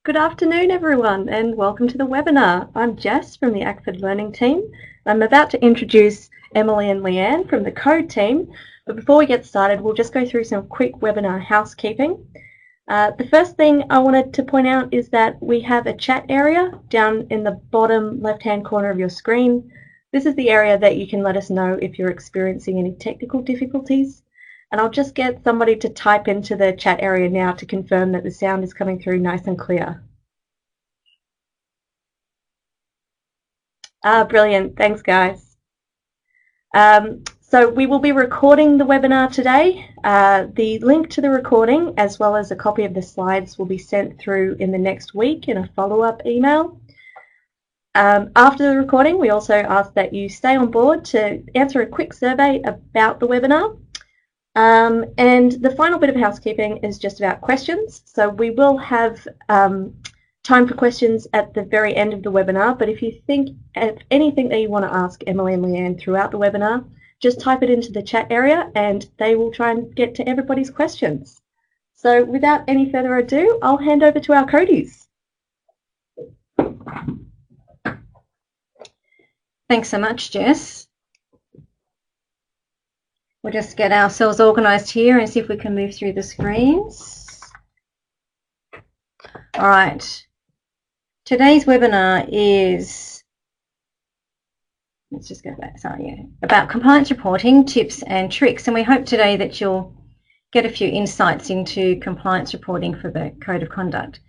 Good afternoon, everyone, and welcome to the webinar. I'm Jess from the ACFID Learning team. I'm about to introduce Emily and Leanne from the Code team, but before we get started, we'll just go through some quick webinar housekeeping. The first thing I wanted to point out is that we have a chat area down in the bottom left-hand corner of your screen. This is the area that you can let us know if you're experiencing any technical difficulties. And I'll just get somebody to type into the chat area now to confirm that the sound is coming through nice and clear. Brilliant. Thanks, guys. So we will be recording the webinar today. The link to the recording, as well as a copy of the slides, will be sent through in the next week in a follow-up email. After the recording, we also ask that you stay on board to answer a quick survey about the webinar. And the final bit of housekeeping is just about questions. So we will have time for questions at the very end of the webinar, but if you think of anything that you want to ask Emily and Leanne throughout the webinar, just type it into the chat area and they will try and get to everybody's questions. So without any further ado, I'll hand over to our codies. Thanks so much, Jess. We'll just get ourselves organised here and see if we can move through the screens. All right. Today's webinar is, let's just go back, about compliance reporting, tips and tricks. And we hope today that you'll get a few insights into compliance reporting for the Code of Conduct.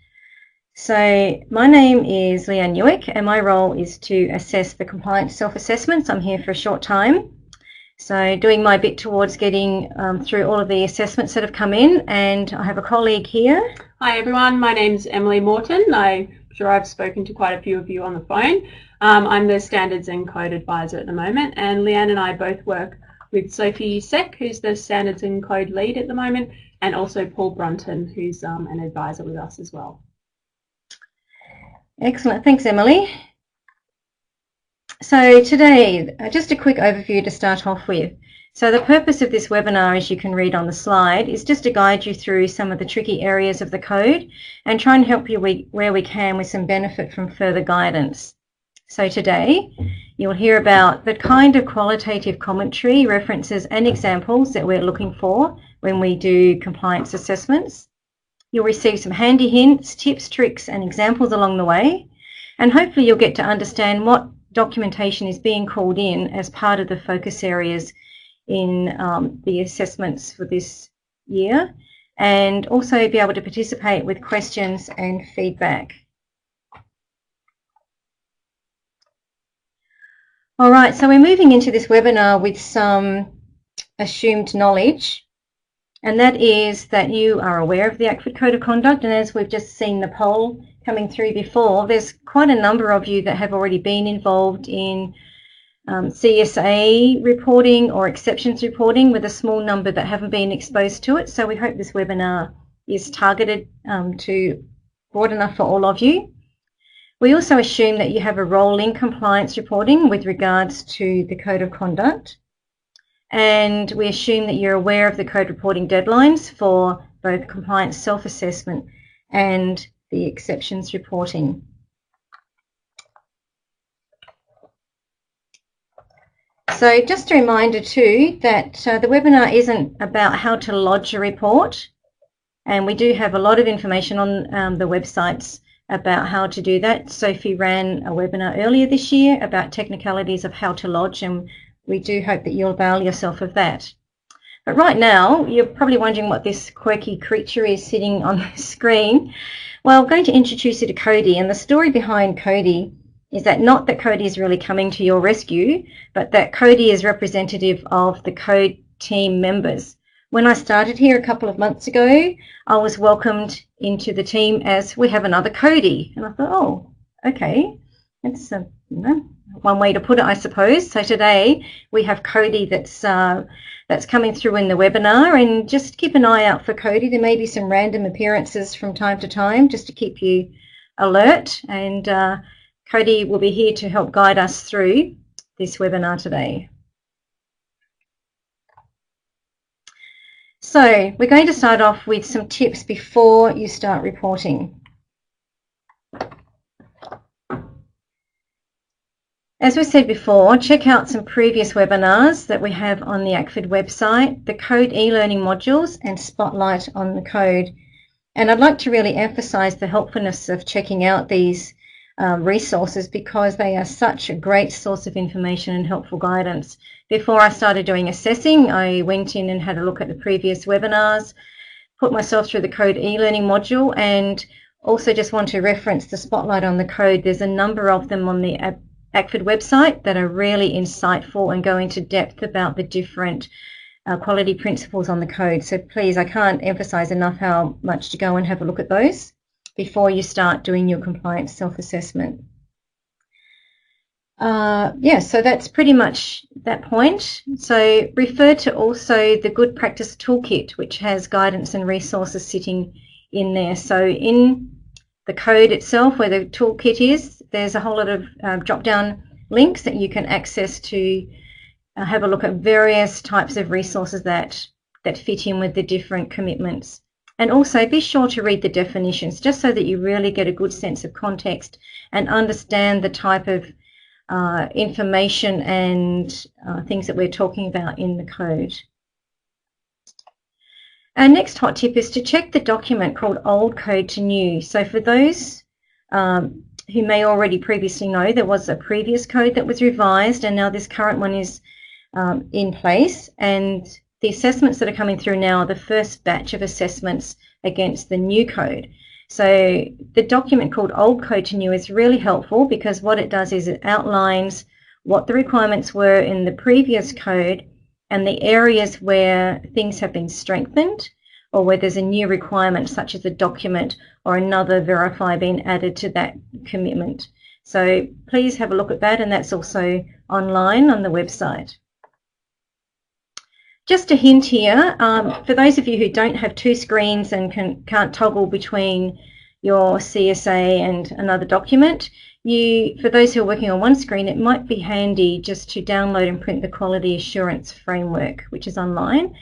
So my name is Leanne Newick and my role is to assess the compliance self-assessments. I'm here for a short time. So doing my bit towards getting through all of the assessments that have come in, and I have a colleague here. Hi everyone, my name's Emily Morton. I'm sure I've spoken to quite a few of you on the phone. I'm the Standards and Code Advisor at the moment, and Leanne and I both work with Sophie Seck, who's the Standards and Code Lead at the moment, and also Paul Brunton, who's an advisor with us as well. Excellent, thanks Emily. So today, just a quick overview to start off with. So the purpose of this webinar, as you can read on the slide, is just to guide you through some of the tricky areas of the code and try and help you where we can with some benefit from further guidance. So today, you'll hear about the kind of qualitative commentary, references and examples that we're looking for when we do compliance assessments. You'll receive some handy hints, tips, tricks and examples along the way, and hopefully you'll get to understand what documentation is being called in as part of the focus areas in the assessments for this year, and also be able to participate with questions and feedback. All right, so we're moving into this webinar with some assumed knowledge, and that is that you are aware of the ACFID Code of Conduct, and as we've just seen the poll coming through before, there's quite a number of you that have already been involved in CSA reporting or exceptions reporting, with a small number that haven't been exposed to it. So we hope this webinar is targeted to broad enough for all of you. We also assume that you have a role in compliance reporting with regards to the Code of Conduct. And we assume that you're aware of the code reporting deadlines for both compliance self-assessment and the exceptions reporting. So just a reminder too that the webinar isn't about how to lodge a report, and we do have a lot of information on the websites about how to do that. Sophie ran a webinar earlier this year about technicalities of how to lodge, and we do hope that you'll avail yourself of that. But right now, you're probably wondering what this quirky creature is sitting on the screen. Well, I'm going to introduce you to Cody, and the story behind Cody is that not that Cody is really coming to your rescue, but that Cody is representative of the Code team members. When I started here a couple of months ago, I was welcomed into the team as we have another Cody, and I thought, oh, okay, that's one way to put it, I suppose. So today we have Cody that's coming through in the webinar, and just keep an eye out for Cody. There may be some random appearances from time to time just to keep you alert, and Cody will be here to help guide us through this webinar today. So we're going to start off with some tips before you start reporting. As we said before, check out some previous webinars that we have on the ACFID website, the Code e-learning modules and Spotlight on the Code. And I'd like to really emphasize the helpfulness of checking out these resources because they are such a great source of information and helpful guidance. Before I started doing assessing, I went in and had a look at the previous webinars, put myself through the Code e-learning module, and also just want to reference the Spotlight on the Code. There's a number of them on the ACFID website that are really insightful and go into depth about the different quality principles on the code. So please, I can't emphasize enough how much to go and have a look at those before you start doing your compliance self-assessment. Yeah, so that's pretty much that point. So refer to also the Good Practice Toolkit, which has guidance and resources sitting in there. So in the code itself, where the toolkit is, there's a whole lot of drop-down links that you can access to have a look at various types of resources that fit in with the different commitments. And also be sure to read the definitions just so that you really get a good sense of context and understand the type of information and things that we're talking about in the code. Our next hot tip is to check the document called Old Code to New. So for those who may already previously know, there was a previous code that was revised and now this current one is in place, and the assessments that are coming through now are the first batch of assessments against the new code. So the document called Old Code to New is really helpful because what it does is it outlines what the requirements were in the previous code and the areas where things have been strengthened or where there's a new requirement such as a document or another verifier being added to that commitment. So please have a look at that, and that's also online on the website. Just a hint here, for those of you who don't have two screens and can't toggle between your CSA and another document, for those who are working on one screen, it might be handy just to download and print the Quality Assurance Framework, which is online.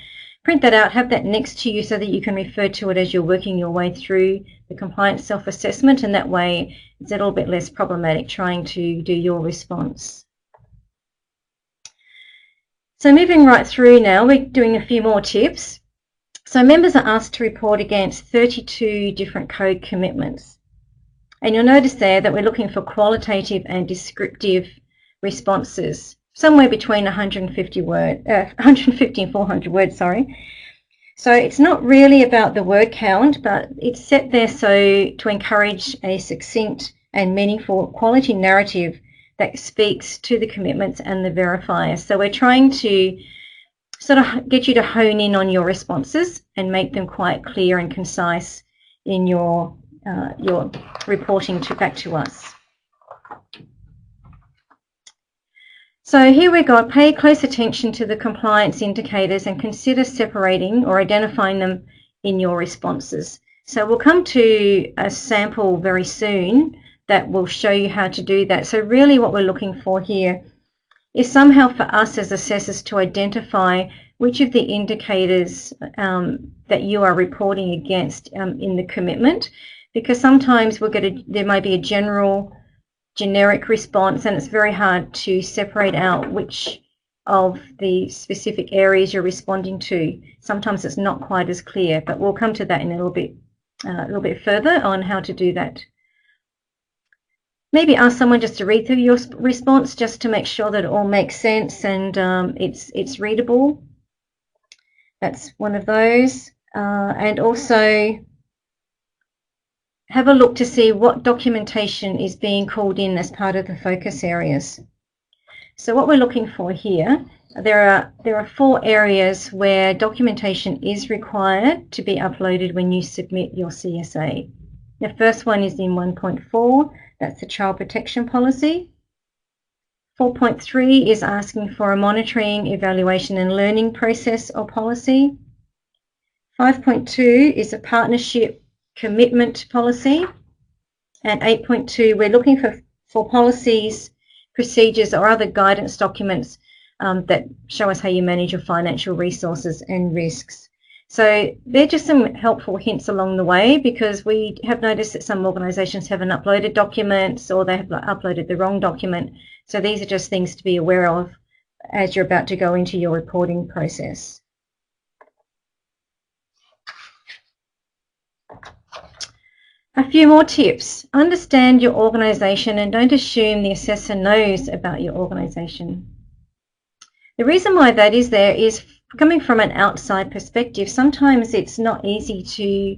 Print that out, have that next to you so that you can refer to it as you're working your way through the compliance self-assessment, and that way it's a little bit less problematic trying to do your response. So moving right through now, we're doing a few more tips. So members are asked to report against 32 different code commitments. And you'll notice there that we're looking for qualitative and descriptive responses, somewhere between 150 and 400 words, sorry. So it's not really about the word count, but it's set there so to encourage a succinct and meaningful quality narrative that speaks to the commitments and the verifiers. So we're trying to sort of get you to hone in on your responses and make them quite clear and concise in your reporting back to us. So here we go. Pay close attention to the compliance indicators and consider separating or identifying them in your responses. So we'll come to a sample very soon that will show you how to do that. So really what we're looking for here is somehow for us as assessors to identify which of the indicators that you are reporting against in the commitment, because sometimes there might be a generic response and it's very hard to separate out which of the specific areas you're responding to. Sometimes it's not quite as clear, but we'll come to that in a little bit further on how to do that. Maybe ask someone just to read through your response just to make sure that it all makes sense and it's readable. That's one of those. And also have a look to see what documentation is being called in as part of the focus areas. So what we're looking for here, there are 4 areas where documentation is required to be uploaded when you submit your CSA. The first one is in 1.4, that's the child protection policy. 4.3 is asking for a monitoring, evaluation and learning process or policy. 5.2 is a partnership commitment policy. And 8.2, we're looking for policies, procedures or other guidance documents that show us how you manage your financial resources and risks. So they're just some helpful hints along the way, because we have noticed that some organisations haven't uploaded documents or they have uploaded the wrong document. So these are just things to be aware of as you're about to go into your reporting process. A few more tips. Understand your organisation and don't assume the assessor knows about your organisation. The reason why that is there is coming from an outside perspective. Sometimes it's not easy to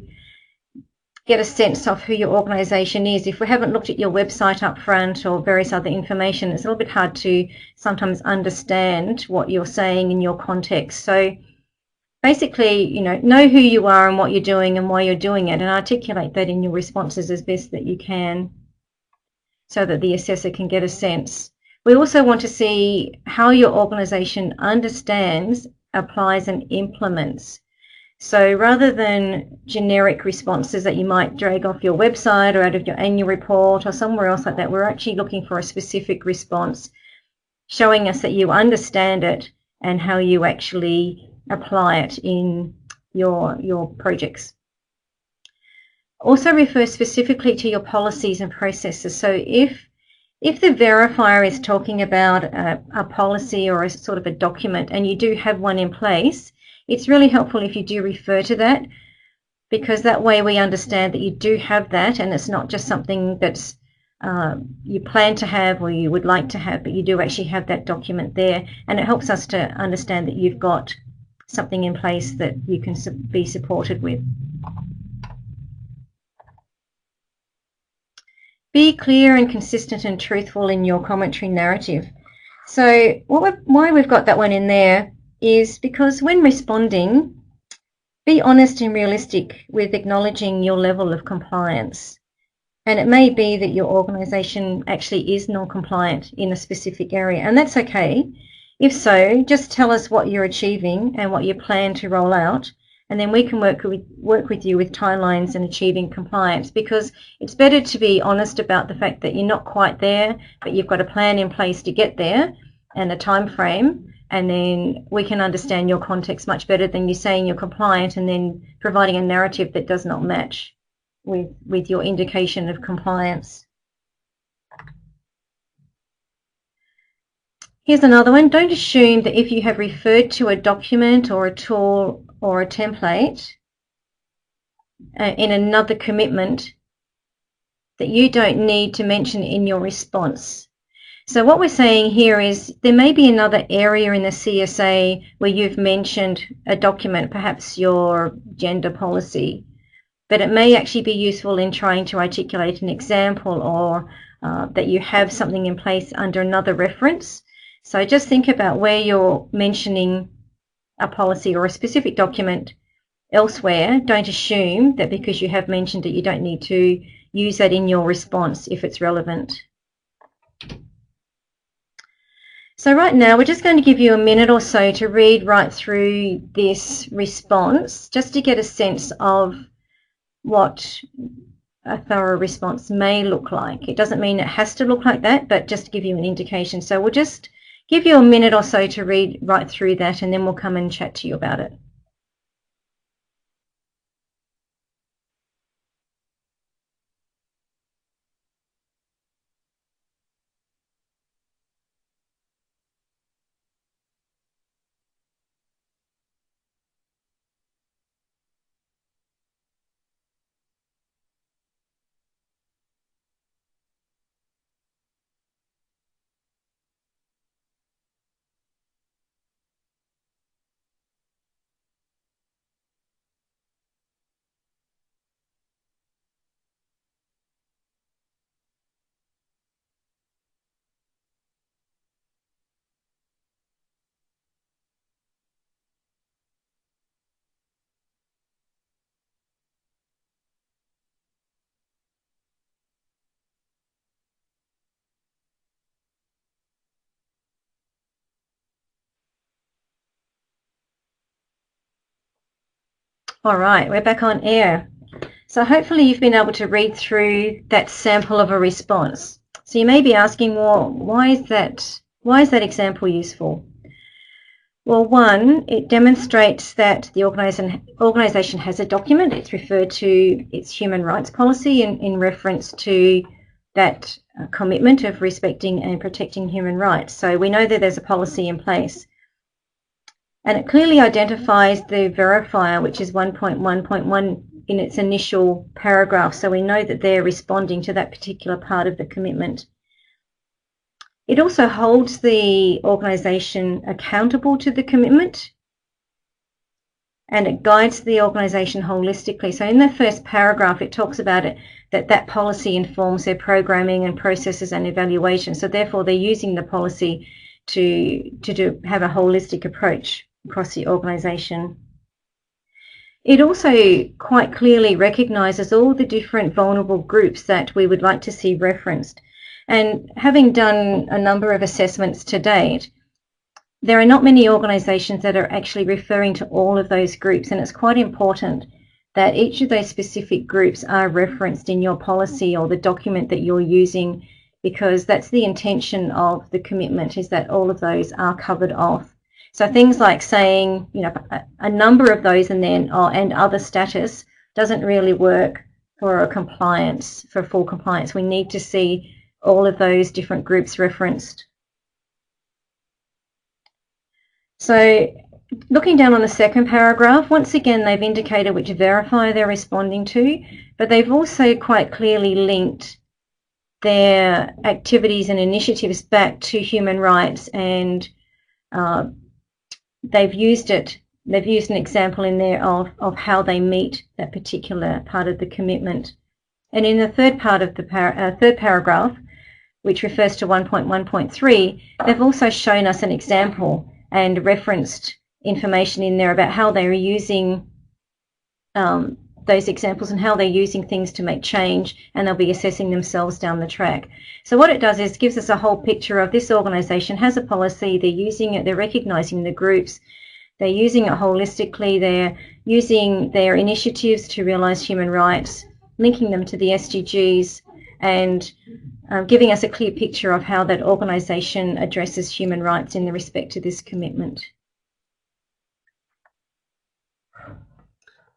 get a sense of who your organisation is. If we haven't looked at your website up front or various other information, it's a little bit hard to sometimes understand what you're saying in your context. So basically, know who you are and what you're doing and why you're doing it, and articulate that in your responses as best that you can so that the assessor can get a sense. We also want to see how your organisation understands, applies and implements. So rather than generic responses that you might drag off your website or out of your annual report or somewhere else like that, we're actually looking for a specific response showing us that you understand it and how you actually apply it in your projects. Also refer specifically to your policies and processes. So if the verifier is talking about a policy or a sort of a document and you do have one in place, it's really helpful if you do refer to that, because that way we understand that you do have that and it's not just something that's you plan to have or you would like to have, but you do actually have that document there, and it helps us to understand that you've got something in place that you can be supported with. Be clear and consistent and truthful in your commentary narrative. So why we've got that one in there is because when responding, be honest and realistic with acknowledging your level of compliance. And it may be that your organisation actually is non-compliant in a specific area, and that's okay. If so, just tell us what you're achieving and what you plan to roll out, and then we can work with you with timelines and achieving compliance, because it's better to be honest about the fact that you're not quite there, but you've got a plan in place to get there and a time frame, and then we can understand your context much better than you saying you're compliant and then providing a narrative that does not match with your indication of compliance. Here's another one. Don't assume that if you have referred to a document or a tool or a template in another commitment that you don't need to mention in your response. So what we're saying here is there may be another area in the CSA where you've mentioned a document, perhaps your gender policy, but it may actually be useful in trying to articulate an example or that you have something in place under another reference. So just think about where you're mentioning a policy or a specific document elsewhere. Don't assume that because you have mentioned it, you don't need to use that in your response if it's relevant. So right now, we're just going to give you a minute or so to read right through this response, just to get a sense of what a thorough response may look like. It doesn't mean it has to look like that, but just to give you an indication. So we'll just give you a minute or so to read right through that, and then we'll come and chat to you about it. All right, we're back on air. So hopefully you've been able to read through that sample of a response. So you may be asking, well, why is that example useful? Well, one, it demonstrates that the organisation has a document. It's referred to its human rights policy in reference to that commitment of respecting and protecting human rights. So we know that there's a policy in place. And it clearly identifies the verifier, which is 1.1.1 in its initial paragraph, so we know that they're responding to that particular part of the commitment. It also holds the organisation accountable to the commitment, and it guides the organisation holistically. So in the first paragraph it talks about it, that policy informs their programming and processes and evaluation. So therefore they're using the policy to have a holistic approach across the organisation. It also quite clearly recognises all the different vulnerable groups that we would like to see referenced. And having done a number of assessments to date, there are not many organisations that are actually referring to all of those groups, and it's quite important that each of those specific groups are referenced in your policy or the document that you're using, because that's the intention of the commitment, is that all of those are covered off. So things like saying, you know, a number of those and then and other status doesn't really work for a compliance, for full compliance. We need to see all of those different groups referenced. So looking down on the second paragraph, once again they've indicated which verifier they're responding to, but they've also quite clearly linked their activities and initiatives back to human rights, and they've used an example in there of how they meet that particular part of the commitment. And in the third part of the third paragraph, which refers to 1.1.3, they've also shown us an example and referenced information in there about how they are using those examples and how they're using things to make change, and they'll be assessing themselves down the track. So what it does is gives us a whole picture of this organisation has a policy, they're using it, they're recognising the groups, they're using it holistically, they're using their initiatives to realise human rights, linking them to the SDGs, and giving us a clear picture of how that organisation addresses human rights in respect to this commitment.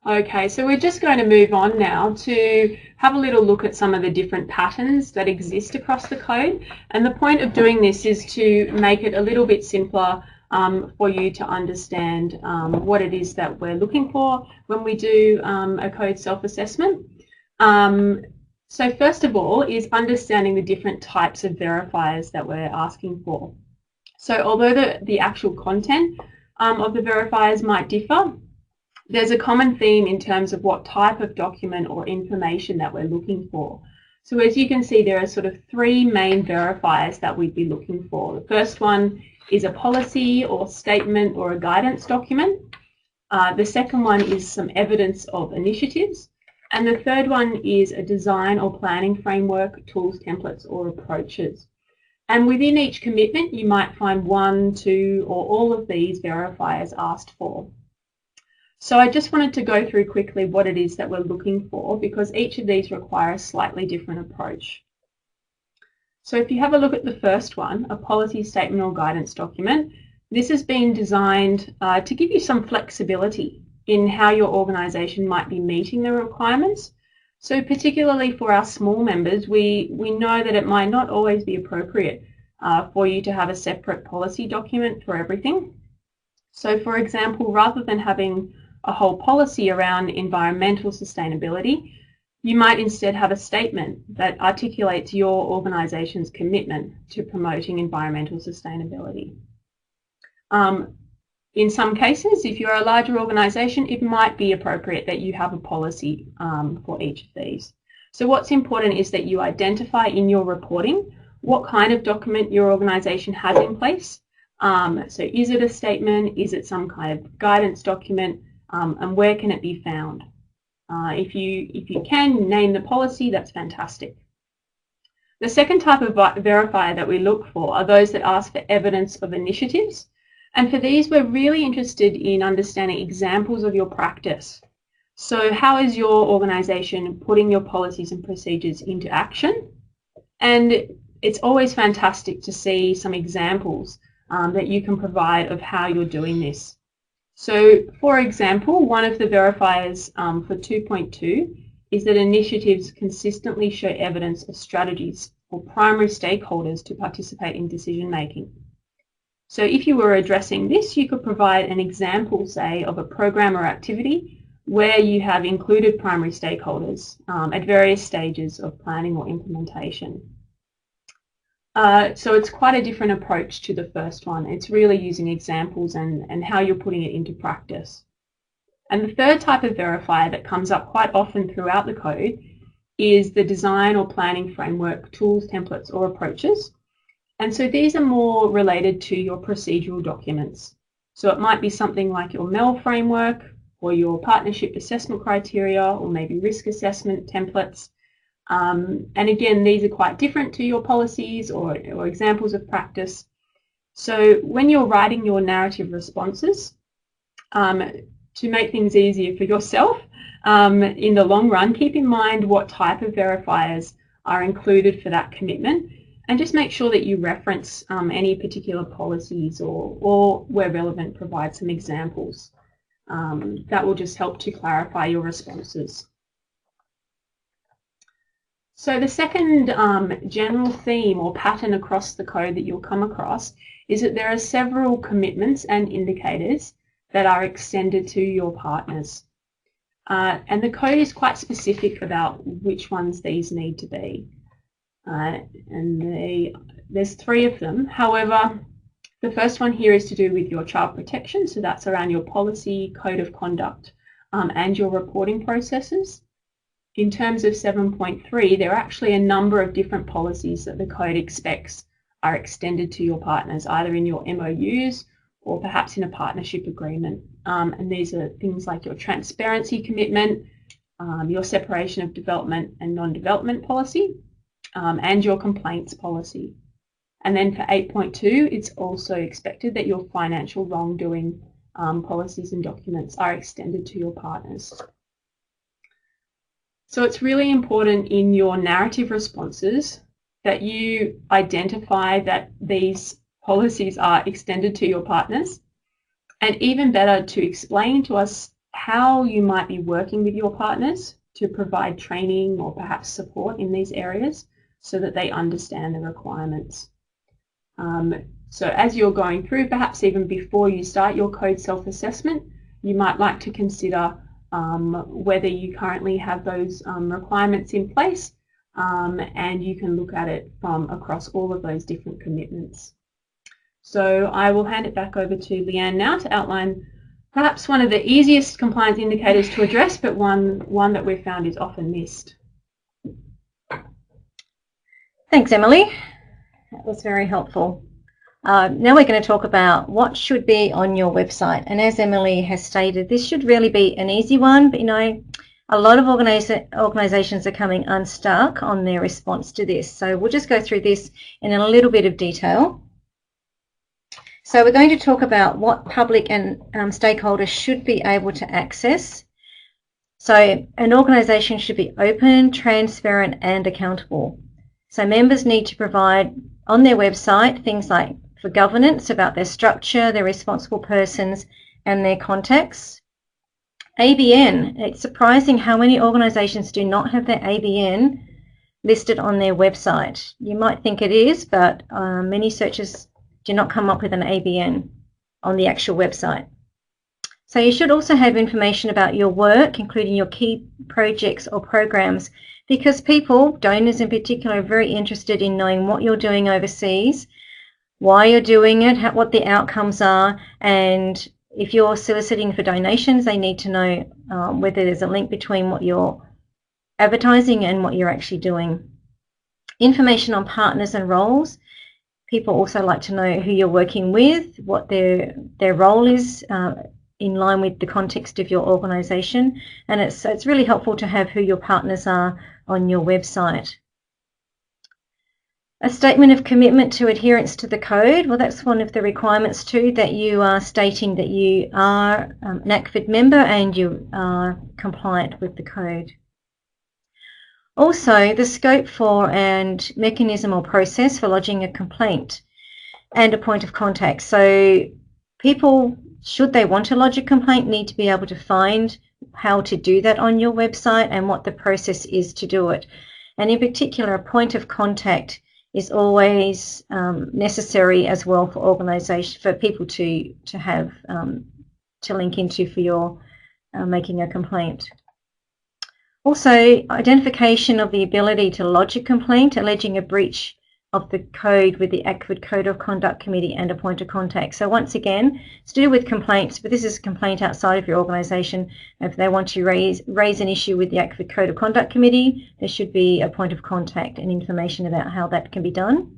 Okay, so we're just going to move on now to have a little look at some of the different patterns that exist across the code. And the point of doing this is to make it a little bit simpler for you to understand what it is that we're looking for when we do a code self-assessment. So first of all is understanding the different types of verifiers that we're asking for. So although the actual content of the verifiers might differ, there's a common theme in terms of what type of document or information that we're looking for. So as you can see, there are sort of three main verifiers that we'd be looking for. The first one is a policy or statement or a guidance document. The second one is some evidence of initiatives. And the third one is a design or planning framework, tools, templates, or approaches. And within each commitment, you might find one, two, or all of these verifiers asked for. So I just wanted to go through quickly what it is that we're looking for, because each of these require a slightly different approach. So if you have a look at the first one, a policy statement or guidance document, this has been designed to give you some flexibility in how your organisation might be meeting the requirements. So particularly for our small members, we know that it might not always be appropriate for you to have a separate policy document for everything. So for example, rather than having a whole policy around environmental sustainability, you might instead have a statement that articulates your organisation's commitment to promoting environmental sustainability. In some cases, if you're a larger organisation, it might be appropriate that you have a policy for each of these. So what's important is that you identify in your reporting what kind of document your organisation has in place. So is it a statement? Is it some kind of guidance document? And where can it be found? If you can name the policy, that's fantastic. The second type of verifier that we look for are those that ask for evidence of initiatives. And for these, we're really interested in understanding examples of your practice. So how is your organisation putting your policies and procedures into action? And it's always fantastic to see some examples that you can provide of how you're doing this. So for example, one of the verifiers for 2.2 is that initiatives consistently show evidence of strategies for primary stakeholders to participate in decision making. So if you were addressing this, you could provide an example, say, of a program or activity where you have included primary stakeholders at various stages of planning or implementation. So it's quite a different approach to the first one. It's really using examples and how you're putting it into practice. And the third type of verifier that comes up quite often throughout the code is the design or planning framework, tools, templates, or approaches. And so these are more related to your procedural documents. So it might be something like your MEL framework or your partnership assessment criteria or maybe risk assessment templates. And again, these are quite different to your policies or examples of practice. So when you're writing your narrative responses, to make things easier for yourself in the long run, keep in mind what type of verifiers are included for that commitment, and just make sure that you reference any particular policies or where relevant, provide some examples. That will just help to clarify your responses. So the second general theme or pattern across the code that you'll come across is that there are several commitments and indicators that are extended to your partners. And the code is quite specific about which ones these need to be. And there's 3 of them. However, the first one here is to do with your child protection. So that's around your policy, code of conduct, and your reporting processes. In terms of 7.3, there are actually a number of different policies that the code expects are extended to your partners, either in your MOUs or perhaps in a partnership agreement. And these are things like your transparency commitment, your separation of development and non-development policy, and your complaints policy. And then for 8.2, it's also expected that your financial wrongdoing policies and documents are extended to your partners. So it's really important in your narrative responses that you identify that these policies are extended to your partners, and even better, to explain to us how you might be working with your partners to provide training or perhaps support in these areas so that they understand the requirements. So as you're going through, perhaps even before you start your code self-assessment, you might like to consider whether you currently have those requirements in place, and you can look at it from across all of those different commitments. So I will hand it back over to Leanne now to outline perhaps one of the easiest compliance indicators to address, but one that we've found is often missed. Thanks, Emily. That was very helpful. Now we're going to talk about what should be on your website. And as Emily has stated, this should really be an easy one, but you know, a lot of organisations are coming unstuck on their response to this. So we'll just go through this in a little bit of detail. So we're going to talk about what public and stakeholders should be able to access. So an organisation should be open, transparent and accountable. So members need to provide on their website things like for governance about their structure, their responsible persons and their contacts. ABN, it's surprising how many organisations do not have their ABN listed on their website. You might think it is, but many searchers do not come up with an ABN on the actual website. So you should also have information about your work, including your key projects or programs, because people, donors in particular, are very interested in knowing what you're doing overseas, why you're doing it, what the outcomes are, and if you're soliciting for donations, they need to know whether there's a link between what you're advertising and what you're actually doing. Information on partners and roles. People also like to know who you're working with, what their role is in line with the context of your organisation, and it's really helpful to have who your partners are on your website. A statement of commitment to adherence to the code. Well, that's one of the requirements too, that you are stating that you are an ACFID member and you are compliant with the code. Also, the scope for and mechanism or process for lodging a complaint and a point of contact. So people, should they want to lodge a complaint, need to be able to find how to do that on your website and what the process is to do it. And in particular, a point of contact is always necessary as well for organisation, for people to have to link into for your making a complaint. Also, identification of the ability to lodge a complaint alleging a breach of the code with the ACFID Code of Conduct Committee and a point of contact. So once again, it's to do with complaints, but this is a complaint outside of your organisation. If they want to raise an issue with the ACFID Code of Conduct Committee, there should be a point of contact and information about how that can be done.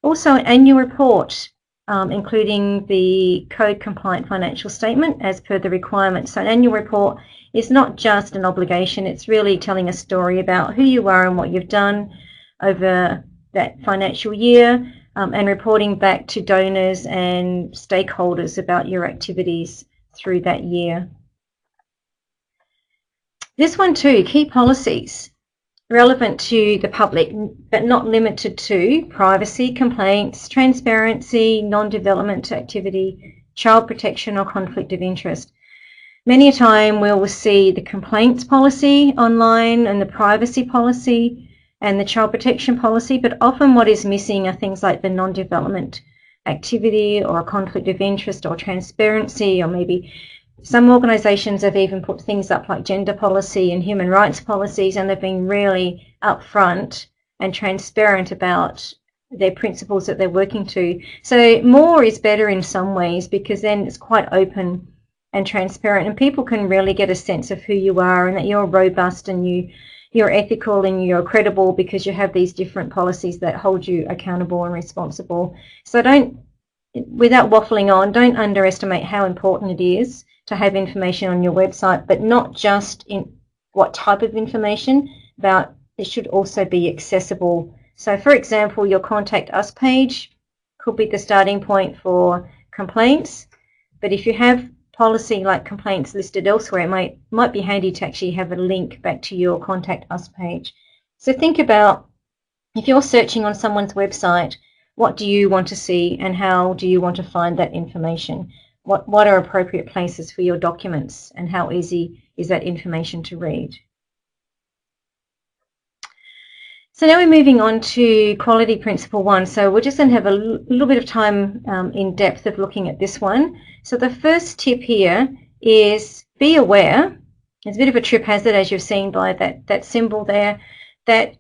Also, an annual report, including the code compliant financial statement as per the requirements. So an annual report is not just an obligation, it's really telling a story about who you are and what you've done over that financial year, and reporting back to donors and stakeholders about your activities through that year. This one too, key policies relevant to the public but not limited to privacy, complaints, transparency, non-development activity, child protection or conflict of interest. Many a time we'll see the complaints policy online and the privacy policy and the child protection policy, but often what is missing are things like the non-development activity or a conflict of interest or transparency, or maybe some organisations have even put things up like gender policy and human rights policies, and they've been really upfront and transparent about their principles that they're working to. So more is better in some ways, because then it's quite open and transparent and people can really get a sense of who you are and that you're robust and you're ethical and you're credible, because you have these different policies that hold you accountable and responsible. So without waffling on, don't underestimate how important it is to have information on your website, but not just in what type of information, but it should also be accessible. So for example, your Contact Us page could be the starting point for complaints, but if you have policy like complaints listed elsewhere, it might be handy to actually have a link back to your Contact Us page. So think about, if you're searching on someone's website, what do you want to see and how do you want to find that information? What are appropriate places for your documents and how easy is that information to read? So now we're moving on to quality principle 1. So we're just going to have a little bit of time in depth of looking at this one. So the first tip here is be aware. There's a bit of a trip hazard, as you've seen by that symbol there, that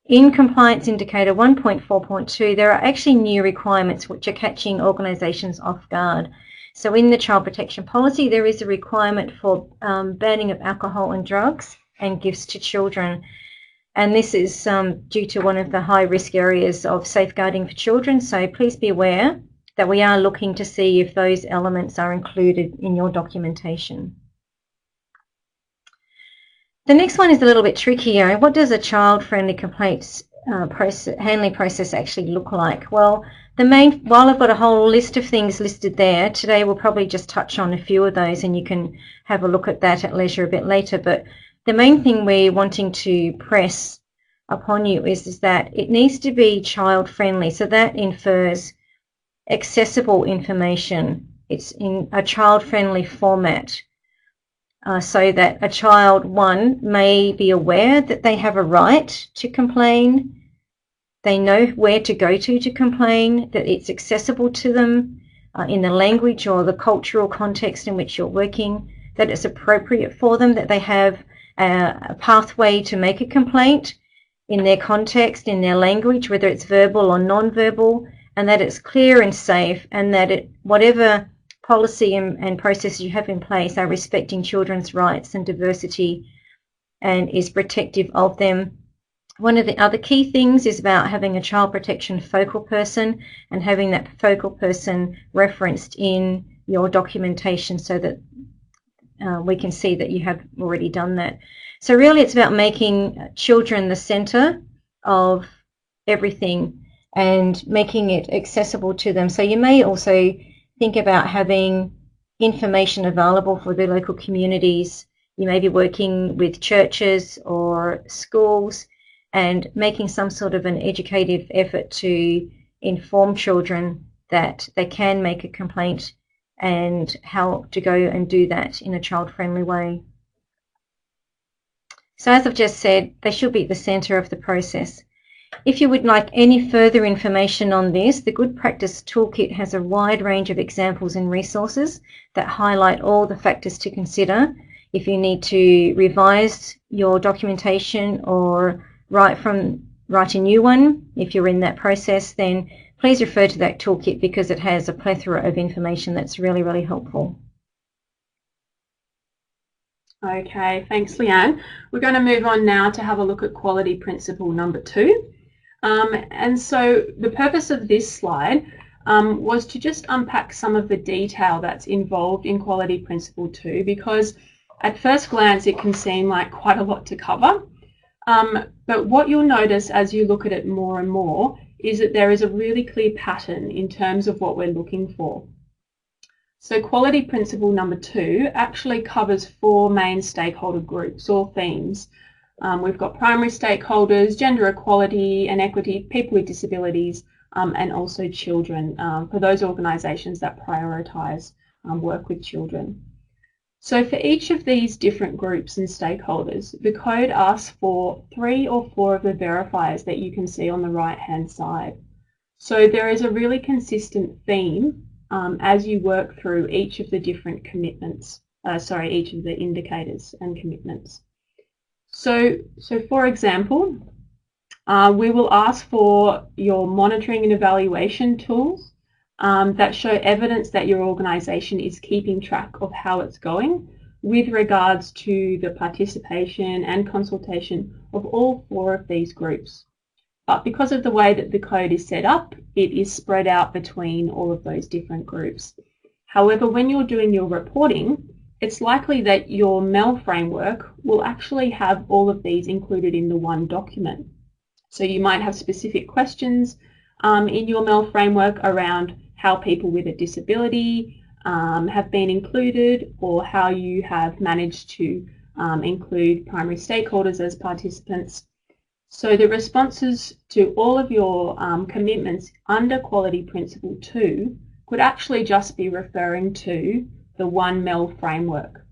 in Compliance Indicator 1.4.2 there are actually new requirements which are catching organisations off guard. So in the Child Protection Policy there is a requirement for banning of alcohol and drugs and gifts to children. And this is due to one of the high-risk areas of safeguarding for children. So please be aware that we are looking to see if those elements are included in your documentation. The next one is a little bit trickier. What does a child-friendly complaints handling process actually look like? Well, while I've got a whole list of things listed there, today we'll probably just touch on a few of those and you can have a look at that at leisure a bit later. But the main thing we're wanting to press upon you is that it needs to be child-friendly. So that infers accessible information. It's in a child-friendly format, so that a child, one, may be aware that they have a right to complain. They know where to go to complain, that it's accessible to them in the language or the cultural context in which you're working, that it's appropriate for them, that they have a pathway to make a complaint in their context, in their language, whether it's verbal or non-verbal, and that it's clear and safe, and that whatever policy and processes you have in place are respecting children's rights and diversity and is protective of them. One of the other key things is about having a child protection focal person and having that focal person referenced in your documentation so that we can see that you have already done that. So really it's about making children the centre of everything and making it accessible to them. So you may also think about having information available for the local communities. You may be working with churches or schools and making some sort of an educative effort to inform children that they can make a complaint and how to go and do that in a child-friendly way. So as I've just said, they should be at the centre of the process. If you would like any further information on this, the Good Practice Toolkit has a wide range of examples and resources that highlight all the factors to consider if you need to revise your documentation or write a new one. If you're in that process, then please refer to that toolkit because it has a plethora of information that's really, really helpful. Okay, thanks, Leanne. We're going to move on now to have a look at quality principle number 2. And so the purpose of this slide was to just unpack some of the detail that's involved in quality principle 2, because at first glance it can seem like quite a lot to cover. But what you'll notice as you look at it more and more is that there is a really clear pattern in terms of what we're looking for. So quality principle number 2 actually covers 4 main stakeholder groups or themes. We've got primary stakeholders, gender equality and equity, people with disabilities, and also children, for those organisations that prioritise work with children. So for each of these different groups and stakeholders, the code asks for 3 or 4 of the verifiers that you can see on the right-hand side. So there is a really consistent theme as you work through each of the different commitments, each of the indicators and commitments. So for example, we will ask for your monitoring and evaluation tools that show evidence that your organisation is keeping track of how it's going with regards to the participation and consultation of all 4 of these groups. But because of the way that the code is set up, it is spread out between all of those different groups. However, when you're doing your reporting, it's likely that your MEL framework will actually have all of these included in the one document. So you might have specific questions in your MEL framework around how people with a disability have been included, or how you have managed to include primary stakeholders as participants. So the responses to all of your commitments under Quality Principle 2 could actually just be referring to the one MEL framework.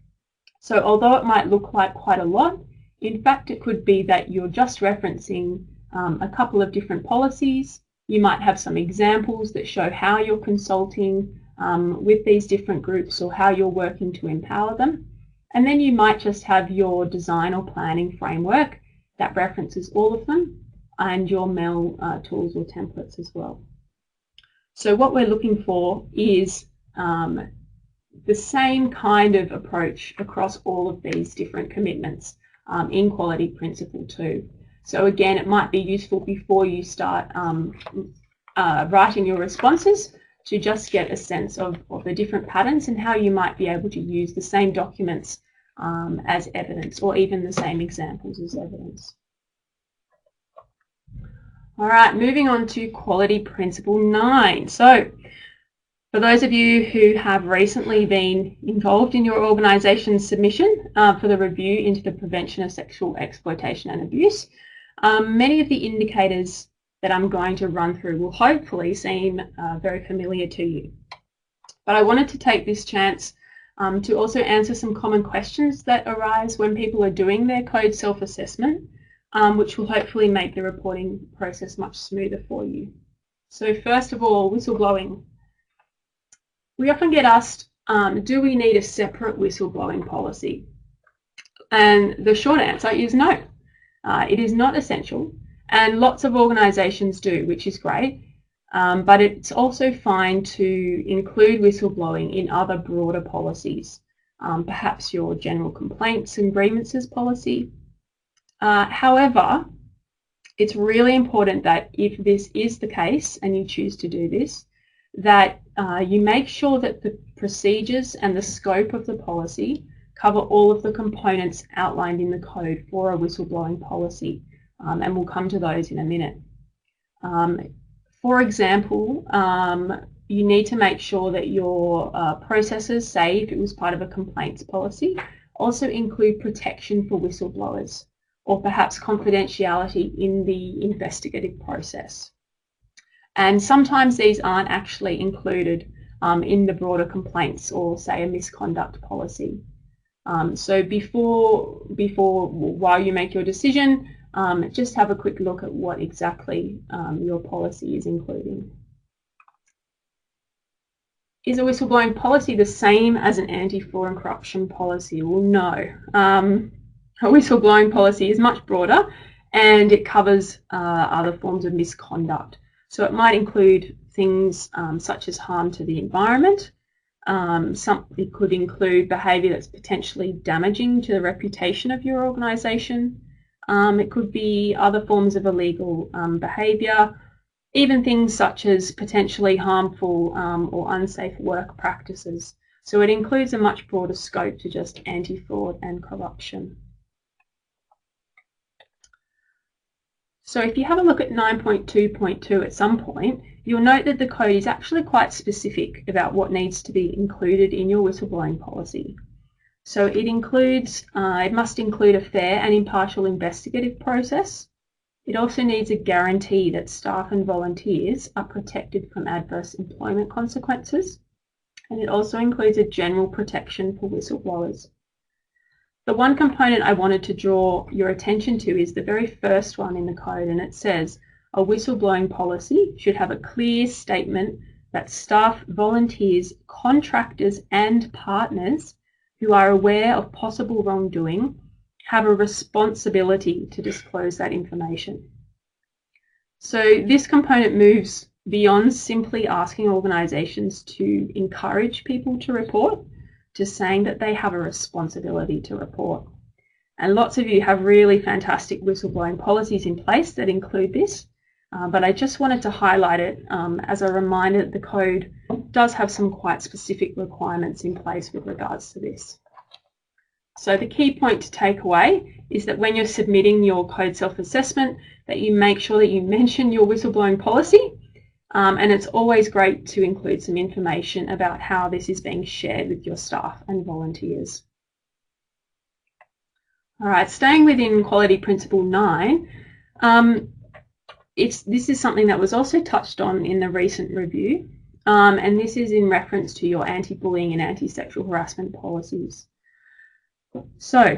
So although it might look like quite a lot, in fact it could be that you're just referencing a couple of different policies. You might have some examples that show how you're consulting with these different groups or how you're working to empower them. And then you might just have your design or planning framework that references all of them, and your MEL tools or templates as well. So what we're looking for is the same kind of approach across all of these different commitments in Quality Principle 2. So again, it might be useful before you start writing your responses to just get a sense of the different patterns and how you might be able to use the same documents as evidence, or even the same examples as evidence. All right, moving on to Quality Principle 9. So for those of you who have recently been involved in your organisation's submission for the review into the prevention of sexual exploitation and abuse, many of the indicators that I'm going to run through will hopefully seem very familiar to you. But I wanted to take this chance to also answer some common questions that arise when people are doing their code self-assessment, which will hopefully make the reporting process much smoother for you. So first of all, whistleblowing. We often get asked, do we need a separate whistleblowing policy? And the short answer is no. It is not essential, and lots of organisations do, which is great. But it's also fine to include whistleblowing in other broader policies, perhaps your general complaints and grievances policy. However, it's really important that if this is the case and you choose to do this, that you make sure that the procedures and the scope of the policy cover all of the components outlined in the code for a whistleblowing policy, and we'll come to those in a minute. For example, you need to make sure that your processes, say if it was part of a complaints policy, also include protection for whistleblowers, or perhaps confidentiality in the investigative process. And sometimes these aren't actually included in the broader complaints or, say, a misconduct policy. So while you make your decision, just have a quick look at what exactly your policy is including. Is a whistleblowing policy the same as an anti-fraud and corruption policy? Well, no. A whistleblowing policy is much broader and it covers other forms of misconduct. So it might include things such as harm to the environment. It could include behaviour that's potentially damaging to the reputation of your organisation. It could be other forms of illegal behaviour, even things such as potentially harmful or unsafe work practices. So it includes a much broader scope to just anti-fraud and corruption. So if you have a look at 9.2.2 at some point, you'll note that the code is actually quite specific about what needs to be included in your whistleblowing policy. So it must include a fair and impartial investigative process. It also needs a guarantee that staff and volunteers are protected from adverse employment consequences. And it also includes a general protection for whistleblowers. The one component I wanted to draw your attention to is the very first one in the code, and it says a whistleblowing policy should have a clear statement that staff, volunteers, contractors and partners who are aware of possible wrongdoing have a responsibility to disclose that information. So this component moves beyond simply asking organisations to encourage people to report, to saying that they have a responsibility to report. And lots of you have really fantastic whistleblowing policies in place that include this, but I just wanted to highlight it as a reminder that the code does have some quite specific requirements in place with regards to this. So the key point to take away is that when you're submitting your code self-assessment, that you make sure that you mention your whistleblowing policy, and it's always great to include some information about how this is being shared with your staff and volunteers. All right, staying within Quality Principle 9, this is something that was also touched on in the recent review, and this is in reference to your anti-bullying and anti-sexual harassment policies. So,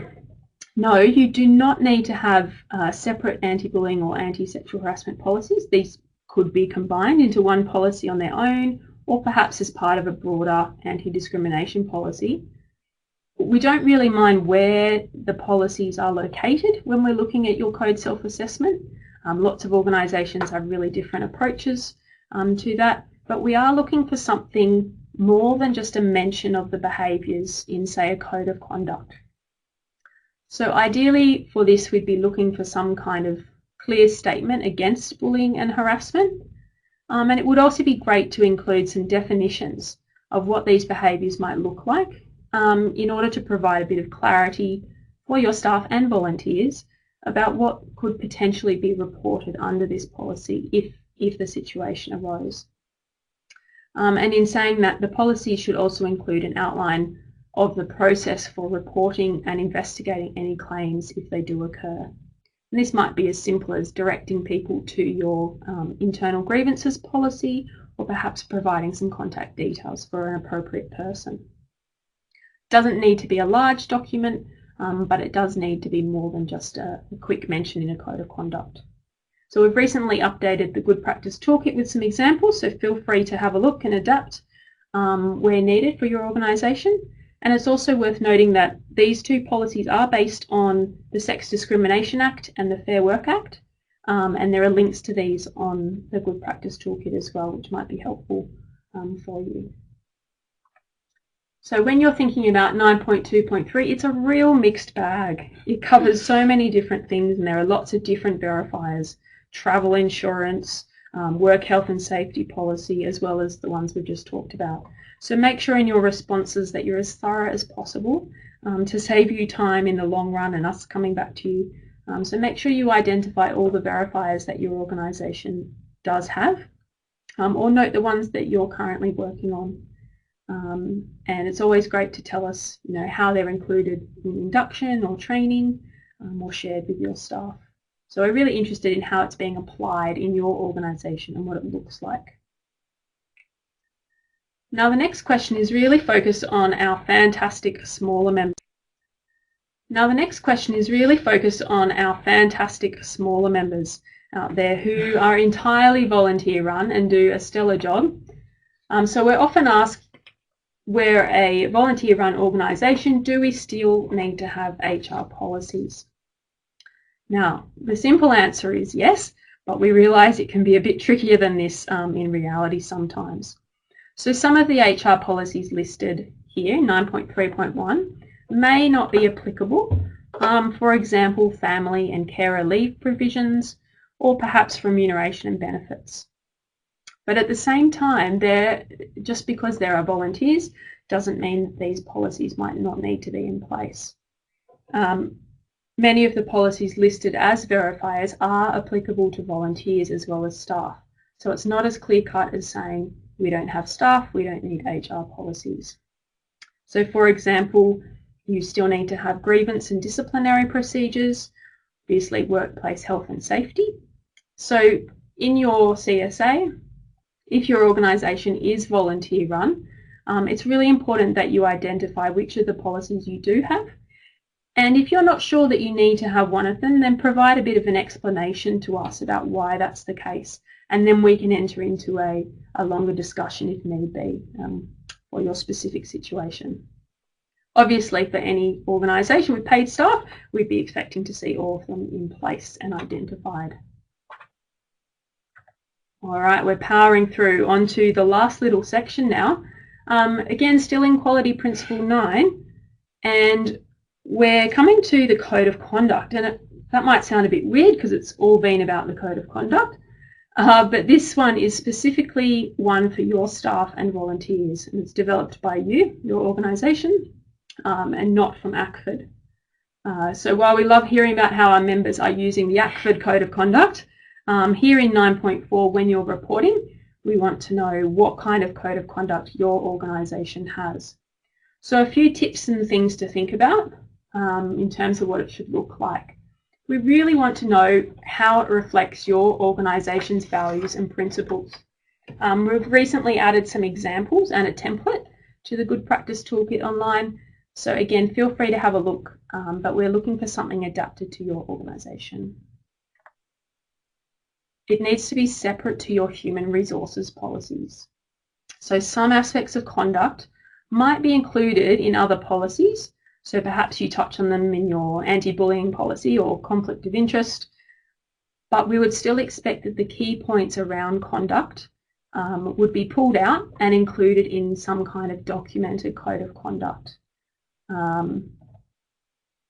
no, you do not need to have separate anti-bullying or anti-sexual harassment policies. These could be combined into one policy on their own, or perhaps as part of a broader anti-discrimination policy. We don't really mind where the policies are located when we're looking at your code self-assessment. Lots of organisations have really different approaches to that, but we are looking for something more than just a mention of the behaviours in, say, a code of conduct. So ideally for this, we'd be looking for some kind of clear statement against bullying and harassment. And it would also be great to include some definitions of what these behaviours might look like in order to provide a bit of clarity for your staff and volunteers about what could potentially be reported under this policy if the situation arose. And in saying that, the policy should also include an outline of the process for reporting and investigating any claims if they do occur. And this might be as simple as directing people to your internal grievances policy, or perhaps providing some contact details for an appropriate person. It doesn't need to be a large document, but it does need to be more than just a quick mention in a code of conduct. So we've recently updated the Good Practice Toolkit with some examples, so feel free to have a look and adapt where needed for your organisation. And it's also worth noting that these two policies are based on the Sex Discrimination Act and the Fair Work Act, and there are links to these on the Good Practice Toolkit as well, which might be helpful for you. So when you're thinking about 9.2.3, it's a real mixed bag. It covers so many different things, and there are lots of different verifiers: travel insurance, work health and safety policy, as well as the ones we've just talked about. So make sure in your responses that you're as thorough as possible to save you time in the long run and us coming back to you. So make sure you identify all the verifiers that your organisation does have, or note the ones that you're currently working on. And it's always great to tell us, how they're included in induction or training or shared with your staff. So we're really interested in how it's being applied in your organisation and what it looks like. Now the next question is really focused on our fantastic smaller members. Now the next question is really focused on our fantastic smaller members out there who are entirely volunteer run and do a stellar job. So we're often asked, we're a volunteer run organisation, do we still need to have HR policies? Now the simple answer is yes, but we realise it can be a bit trickier than this in reality sometimes. So some of the HR policies listed here, 9.3.1, may not be applicable. For example, family and carer leave provisions, or perhaps remuneration and benefits. But at the same time, just because there are volunteers doesn't mean these policies might not need to be in place. Many of the policies listed as verifiers are applicable to volunteers as well as staff. So it's not as clear-cut as saying we don't have staff, we don't need HR policies. So for example, you still need to have grievance and disciplinary procedures, obviously workplace health and safety. So in your CSA, if your organisation is volunteer run, it's really important that you identify which of the policies you do have. And if you're not sure that you need to have one of them, then provide a bit of an explanation to us about why that's the case. And then we can enter into a longer discussion if need be for your specific situation. Obviously, for any organisation with paid staff, we'd be expecting to see all of them in place and identified. All right, we're powering through onto the last little section now. Again, still in Quality Principle 9, and we're coming to the Code of Conduct, and that might sound a bit weird because it's all been about the Code of Conduct, but this one is specifically one for your staff and volunteers, and it's developed by you, your organisation, and not from ACFID. So while we love hearing about how our members are using the ACFID Code of Conduct, here in 9.4, when you're reporting, we want to know what kind of Code of Conduct your organisation has. So a few tips and things to think about in terms of what it should look like. We really want to know how it reflects your organisation's values and principles. We've recently added some examples and a template to the Good Practice Toolkit online. So again, feel free to have a look, but we're looking for something adapted to your organisation. It needs to be separate to your human resources policies. So some aspects of conduct might be included in other policies. So perhaps you touch on them in your anti-bullying policy or conflict of interest, but we would still expect that the key points around conduct would be pulled out and included in some kind of documented code of conduct.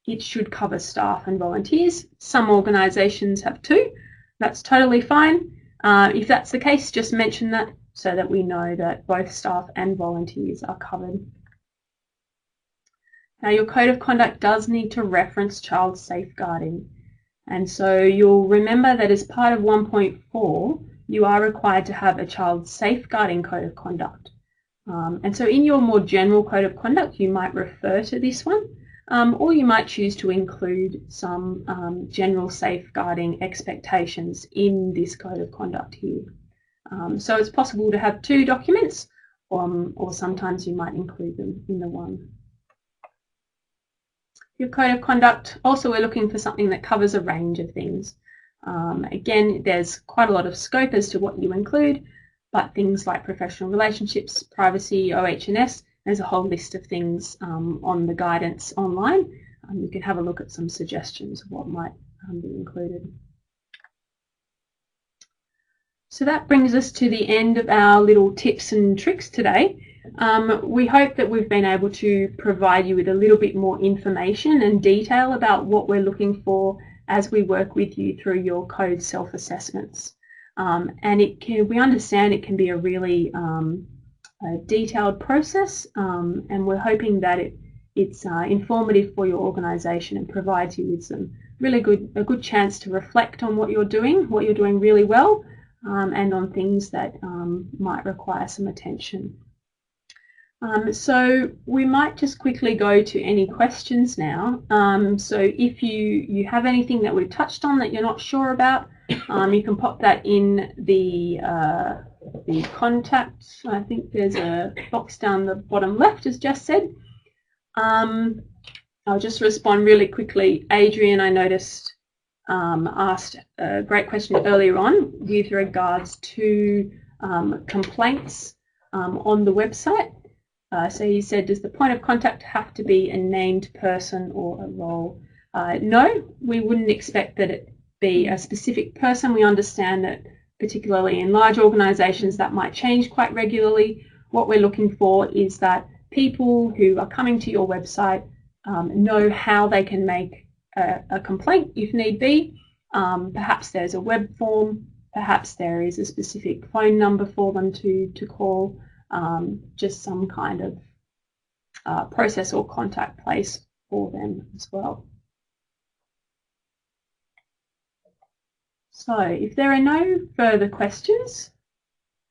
It should cover staff and volunteers. Some organisations have two. That's totally fine. If that's the case, just mention that so that we know that both staff and volunteers are covered. Now, your Code of Conduct does need to reference child safeguarding. And so you'll remember that as part of 1.4, you are required to have a child safeguarding Code of Conduct. And so in your more general Code of Conduct, you might refer to this one, or you might choose to include some general safeguarding expectations in this Code of Conduct here. So it's possible to have two documents, or sometimes you might include them in the one. Your Code of Conduct, also we're looking for something that covers a range of things. Again, there's quite a lot of scope as to what you include, but things like professional relationships, privacy, OH&S, there's a whole list of things on the guidance online. You can have a look at some suggestions of what might be included. So that brings us to the end of our little tips and tricks today. We hope that we've been able to provide you with a little bit more information and detail about what we're looking for as we work with you through your code self-assessments. And we understand it can be a really detailed process, and we're hoping that it's informative for your organisation and provides you with some really a good chance to reflect on what you're doing really well, and on things that might require some attention. So we might just quickly go to any questions now. So if you have anything that we've touched on that you're not sure about, you can pop that in the contact. I think there's a box down the bottom left, as Jess said. I'll just respond really quickly. Adrian, I noticed, asked a great question earlier on with regards to complaints on the website. So he said, does the point of contact have to be a named person or a role? No, we wouldn't expect that it be a specific person. We understand that particularly in large organisations that might change quite regularly. What we're looking for is that people who are coming to your website know how they can make a complaint if need be. Perhaps there's a web form, perhaps there is a specific phone number for them to call, just some kind of process or contact place for them as well. So if there are no further questions,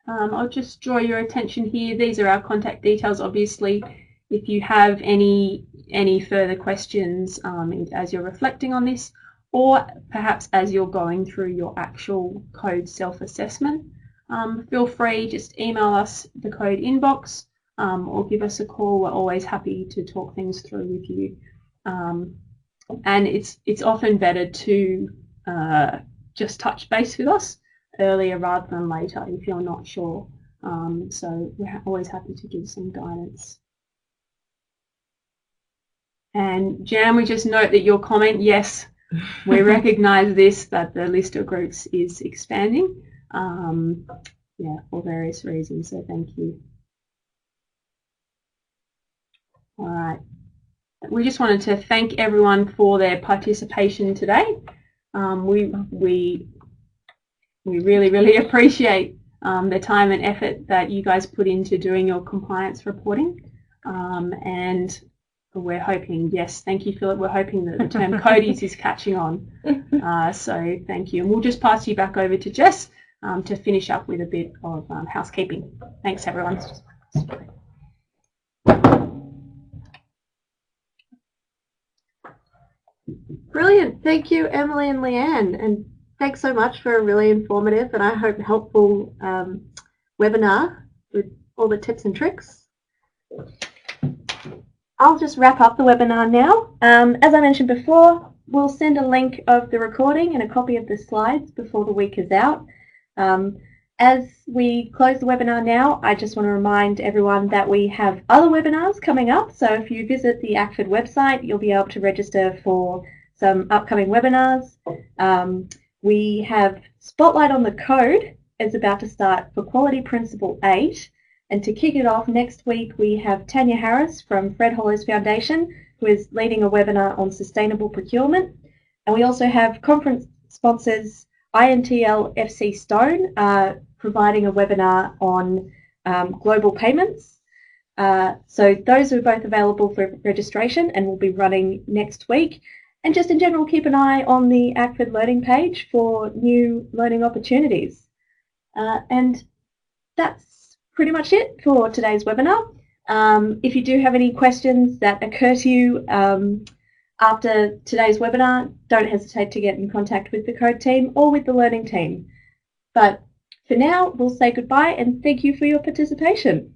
I'll just draw your attention here. These are our contact details. Obviously, if you have any further questions as you're reflecting on this, or perhaps as you're going through your actual code self-assessment, feel free, just email us the code inbox or give us a call. We're always happy to talk things through with you. And it's often better to just touch base with us earlier rather than later if you're not sure. So we're always happy to give some guidance. And Jan, we just note that your comment, yes, we recognise this, that the list of groups is expanding, yeah, for various reasons, so thank you. All right. We just wanted to thank everyone for their participation today. We really, really appreciate the time and effort that you guys put into doing your compliance reporting. And we're hoping, yes, thank you, Philip, we're hoping that the term Codies is catching on. So thank you. And we'll just pass you back over to Jess to finish up with a bit of housekeeping. Thanks, everyone. Brilliant. Thank you, Emily and Leanne. And thanks so much for a really informative and I hope helpful webinar with all the tips and tricks. I'll just wrap up the webinar now. As I mentioned before, we'll send a link of the recording and a copy of the slides before the week is out. As we close the webinar now, I just want to remind everyone that we have other webinars coming up. So if you visit the ACFID website, you'll be able to register for some upcoming webinars. We have Spotlight on the Code is about to start for Quality Principle 8. And to kick it off next week, we have Tanya Harris from Fred Hollows Foundation, who is leading a webinar on sustainable procurement. And we also have conference sponsors INTL FC Stone providing a webinar on global payments. So those are both available for registration and will be running next week. And just in general, keep an eye on the ACFID learning page for new learning opportunities. And that's pretty much it for today's webinar. If you do have any questions that occur to you after today's webinar, don't hesitate to get in contact with the code team or with the learning team. But for now, we'll say goodbye and thank you for your participation.